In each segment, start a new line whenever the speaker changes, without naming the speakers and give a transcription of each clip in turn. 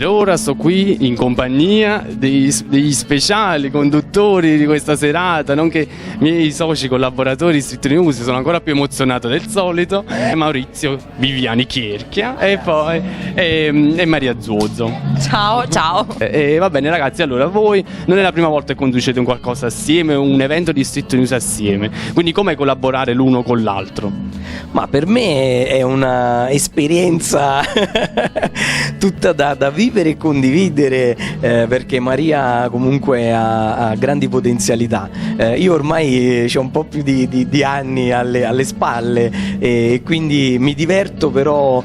per ora sto qui in compagnia degli speciali conduttori di questa serata, nonché i miei soci collaboratori di Street News. Sono ancora più emozionato del solito. Maurizio Viviani Chierchia e poi e Maria Zuozzo.
Ciao, ciao.
Va bene ragazzi, allora voi non è la prima volta che conducete un qualcosa assieme, un evento di Street News assieme, quindi come collaborare l'uno con l'altro?
Ma per me è una esperienza tutta da vivere e condividere, perché Maria comunque ha grandi potenzialità. Io ormai ho un po' più di anni alle spalle e quindi mi diverto, però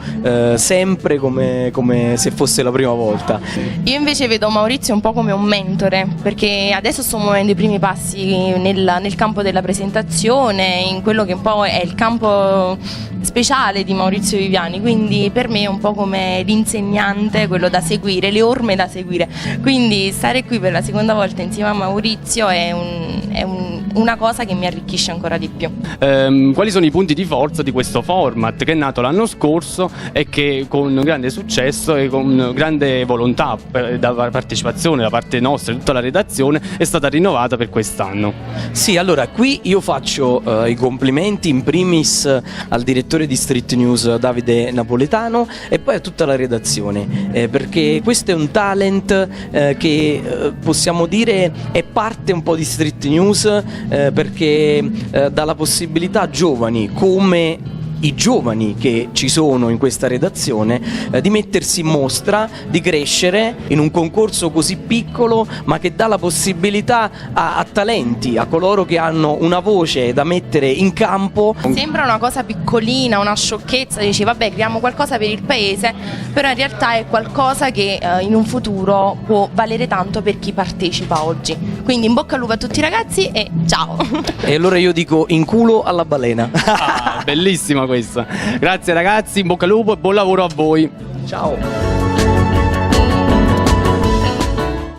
sempre come se fosse la prima volta.
Io invece vedo Maurizio un po' come un mentore, perché adesso sto muovendo i primi passi nel campo della presentazione, in quello che un po' è il campo speciale di Maurizio Viviani, quindi per me è un po' come l'insegnante, quello da seguire, le orme da seguire, quindi stare qui per la seconda volta insieme a Maurizio è una cosa che mi arricchisce ancora di più.
Quali sono i punti di forza di questo format che è nato l'anno scorso e che con grande successo e con grande volontà da partecipazione da parte nostra e tutta la redazione è stata rinnovata per quest'anno?
Sì, allora qui io faccio i complimenti in primis al direttore di Street News Davide Napoletano e poi a tutta la redazione, perché questo è un talent che possiamo dire è parte un po' di Street News, perché dà la possibilità a giovani come i giovani che ci sono in questa redazione di mettersi in mostra, di crescere in un concorso così piccolo, ma che dà la possibilità a talenti, a coloro che hanno una voce da mettere in campo.
Sembra una cosa piccolina, una sciocchezza, dici vabbè creiamo qualcosa per il paese, però in realtà è qualcosa che in un futuro può valere tanto per chi partecipa oggi. Quindi in bocca al lupo a tutti i ragazzi e ciao!
E allora io dico in culo alla balena.
Bellissima questa. Grazie ragazzi, in bocca al lupo e buon lavoro a voi.
Ciao.